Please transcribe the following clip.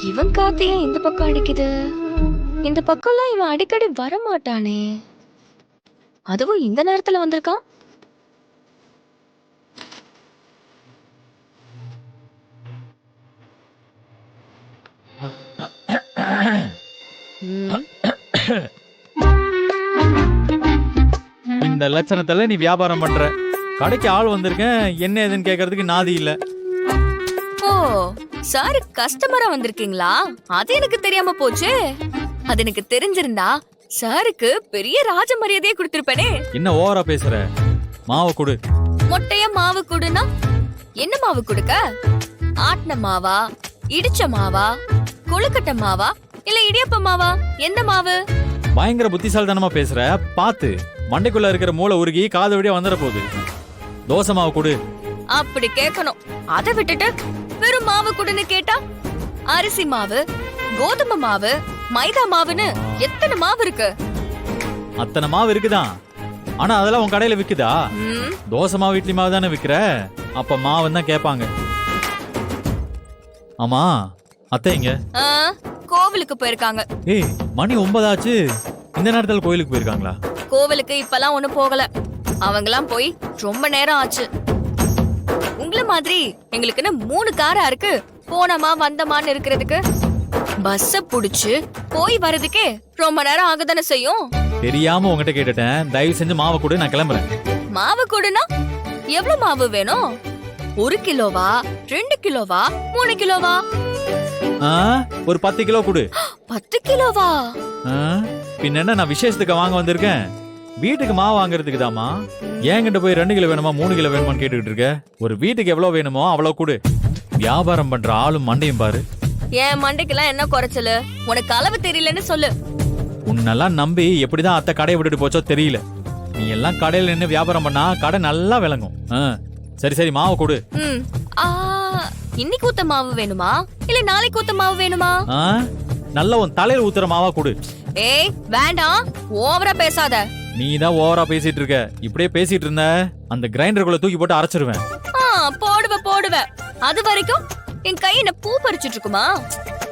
இவன் காத்து ஏன் இந்த பக்கம் அடிக்குது? இந்த பக்கம்லாம் இவன் அடிக்கடி வர மாட்டானே, அதுவும் இந்த நேரத்துல வந்திருக்கான். இந்த லட்சணத்துல நீ வியாபாரம் பண்ற. கடைக்கு ஆள் வந்திருக்கேன், என்ன ஏதுன்னு கேக்குறதுக்கு நாதி இல்ல. ஓ, சார் கஸ்டமரா வந்திருக்கீங்களா? அது எனக்கு தெரியாம போச்சு. அது எனக்கு தெரிஞ்சிருந்தா சாருக்கு பெரிய ராஜ மரியாதையை கொடுத்திருப்பேனே. என்ன ஓவரா பேசுற? மாவை கொடு. மொட்டையா மாவு கொடுனா என்ன மாவு கொடுக்க? ஆட்டின மாவா, இடிச்ச மாவா, கொழுக்கட்டை மாவா, இல்ல இடியப்ப மாவா? எந்த மாவு? பயங்கர புத்திசாலித்தனமா பேசுற. பாத்து மண்டைக்குள்ள இருக்கிற மூளை உருகி காது வழியா வந்துட போகுது. தோசை மாவு கொடு. அப்படி கேட்கணும். அதை விட்டுட்டு வெறும் மாவு கொடுன்னு கேட்டா, அரிசி மாவு, கோதுமை மாவு, மைதா மாவுன்னு எத்தனை மாவு இருக்கு? அத்தனை மாவு இருக்குதான், ஆனா அதெல்லாம் உன் கடையில விக்குதா? தோசை மாவு இட்லி மாவு தானே விக்கிற, அப்ப மாவுன்னு தான் கேட்பாங்க. ஆமா, அத்தை இங்க கோவிலுக்கு போயிருக்காங்க. ஏய், மணி 9 ஆச்சு. இந்த நேரத்துல கோயிலுக்கு போயிருக்காங்களா? கோவிலுக்கு இப்பெல்லாம் ஒண்ணு போகல. அவங்கெல்லாம் போய் ரொம்ப நேரம் ஆச்சு. உங்களை மாதிரி எங்களுக்குன்னு 3 காரா இருக்கு. போனமா வந்தமான்னு இருக்கிறதுக்கு பஸ்ஸ புடிச்சு போய் வரதுக்கே ரொம்ப நேரம் ஆகதானே செய்யும். தெரியாம உங்ககிட்ட கேட்டுட்டேன். தயவு செஞ்சு மாவு கொடு, நான் கிளம்புறேன். மாவு கொடுனா எவ்வளவு மாவு வேணும்? 1 கிலோவா, 2 கிலோவா, 3 கிலோவா? ஒரு 10 கிலோ கொடு. 10 கிலோவா? பின்ன என்ன, நான் விசேஷத்துக்கு வாங்க வந்திருக்கேன். வீட்டுக்கு மாவு வாங்குறதுக்கு தாமா. என்கிட்ட போய் 2 கிலோ வேணுமா 3 கிலோ வேணுமான்னு கேட்டுக்கிட்டு இருக்க. ஒரு வீட்டுக்கு எவ்வளவு வேணுமோ அவ்வளவு கொடு. வியாபாரம் பண்ற ஆளும் மண்டையும் பாரு. என் மண்டைக்கெல்லாம் என்ன குறைச்சலு? உனக்கு அளவு தெரியலன்னு சொல்லு. உன்னெல்லாம் நம்பி எப்படிதான் அத்தை கடையை விட்டுட்டு போச்சோ தெரியல. நீ எல்லாம் கடையில நின்று வியாபாரம் பண்ணா கடை நல்லா விளங்கும். சரி சரி, மாவு கொடு. இன்னைக்கு ஊத்த மாவு வேணுமா இல்ல நாளைக்கு ஊத்த மாவு வேணுமா? நல்ல உன் தலையில ஊத்துற மாவா கொடு. ஏய் வேண்டாம், ஓவரா பேசாத. நீ தான் ஓவரா பேசிட்டு இருக்க. இப்படியே பேசிட்டு இருந்த அந்த கிரைண்டருக்குள்ள தூக்கி போட்டு அரைச்சிருவேன். போடுவ. அது வரைக்கும் என் கை என்ன பூ பறிச்சிட்டு இருக்குமா?